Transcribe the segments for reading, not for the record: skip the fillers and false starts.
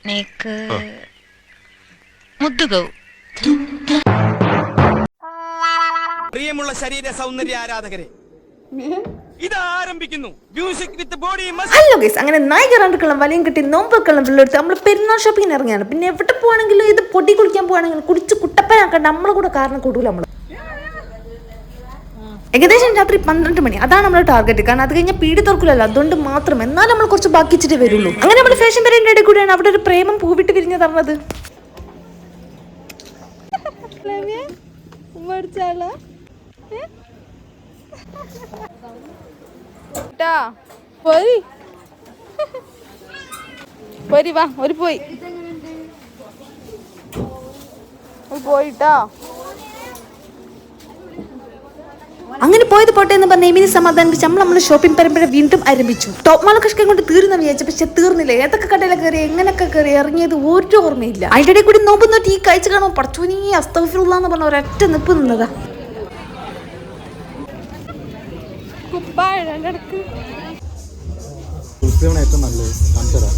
నీకు ముద్దుగౌ പ്രിയമുള്ള ശരീര സൗന്ദര്യ ആരാധകരെ ഇത് ആരംഭിക്കുന്നു music with body muscle. Hello guys, അങ്ങനെ നായികറാണ്ടുക്കളും വലയും കെട്ടി നോമ്പൊക്കെയുള്ള പിള്ളേർത്ത് നമ്മൾ പെരുന്നാൾ ഷോപ്പിങ്ങിന് ഇറങ്ങിയാണ്. പിന്നെ എവിടെ പോവാണെങ്കിലും ഇത് പൊടി കുളിക്കാൻ പോവാണെങ്കിലും കുടിച്ച് കുട്ടപ്പനാക്കാൻ നമ്മളെ കൂടെ കാരണം കൂട്ടൂല. നമ്മൾ ഏകദേശം രാത്രി 12 മണി, അതാണ് നമ്മുടെ ടാർഗറ്റ്. കാരണം അത് കഴിഞ്ഞാൽ പീടി തുറക്കില്ലല്ലോ, അതുകൊണ്ട് മാത്രം. എന്നാൽ നമ്മൾ കുറച്ച് ബാക്കിച്ചിട്ട് വരുള്ളൂ. അങ്ങനെ നമ്മൾ ഫാഷൻ പരേഡിന്റെ ഇടയിൽ കൂടെയാണ് അവിടെ ഒരു പ്രേമം പൂവിട്ട് വിരിഞ്ഞു തന്നത്. അങ്ങനെ പോയത് പോട്ടെ എന്ന് പറഞ്ഞ എമിനെ സമാധാനിപ്പിച്ച് നമ്മൾ ഷോപ്പിംഗ് പരമ്പര വീണ്ടും ആരംഭിച്ചു. ടോപ്പ് മാൾ കഷ്കം കൊണ്ട് തീർന്ന വിചാരിച്ചു, പക്ഷെ തീർന്നില്ല. ഏതൊക്കെ കടയിലെ കയറി എങ്ങനെയൊക്കെ കയറി ഇറങ്ങിയത് ഒരു ഓർമ്മയില്ല. അതിൻ്റെ ഇടയിൽ കൂടി നോമ്പ് നോട്ടി ഈ കാഴ്ച കാണുമ്പോൾ പടച്ചോനീ അസ്തഗ്ഫിറുല്ലാഹ് എന്ന് പറഞ്ഞ ഒരൊറ്റ നിപ്പ് നിന്നതാ. ഏറ്റവും നല്ലത് കാണിച്ചതാ.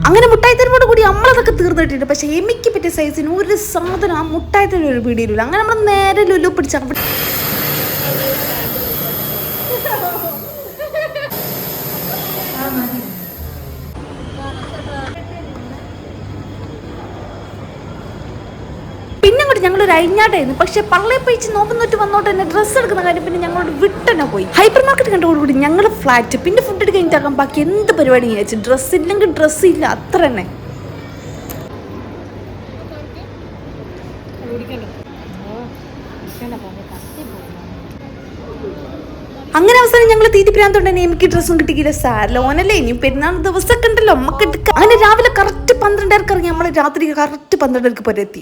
അങ്ങനെ മുട്ടായി തരുമ്പോട് കൂടി നമ്മളതൊക്കെ തീർന്നിട്ടുണ്ട്. പക്ഷെ എമിക്ക് പറ്റിയ സൈസിന് ഒരു സാധനം ആ മുട്ടായി തരുന്ന ഒരു പീടിയിലില്ല. അങ്ങനെ നമ്മൾ നേരെ ലുലു പിടിച്ച പിന്നെ അങ്ങോട്ട് ഞങ്ങളൊരു അഴിഞ്ഞാട്ടായിരുന്നു. പക്ഷെ പള്ളയെ പയിച്ച് നോക്കുന്നോട്ട് വന്നോട്ട് തന്നെ ഡ്രസ്സ് എടുക്കുന്ന കാര്യം പിന്നെ ഞങ്ങളോട് വിട്ടന്നെ പോയി. ഹൈപ്പർ മാർക്കറ്റ് കണ്ടോടുകൂടി ഞങ്ങൾ ഫ്ലാറ്റ്. പിന്നെ ഫുഡ് എടുത്ത് കഴിഞ്ഞിട്ടാക്കാൻ ബാക്കി എന്ത് പരിപാടി ചോദിച്ചു. ഡ്രസ്സ് ഇല്ലെങ്കിൽ ഡ്രസ്സ് ഇല്ല, അത്ര തന്നെ. അങ്ങനെ അവസാനം ഞങ്ങൾ തീറ്റിപ്പിരാന്തോണ്ട് തന്നെ എനിക്ക് ഡ്രസ്സും കിട്ടിയില്ല. സാലോനല്ലേ, ഇനി പെരുന്നാൾ ദിവസമൊക്കെ ഉണ്ടല്ലോ, അമ്മക്ക് എടുക്കാം. അങ്ങനെ രാവിലെ കറക്റ്റ് 12:30 ഇറങ്ങി നമ്മൾ രാത്രി കറക്റ്റ് 12:30 പോരെ എത്തി.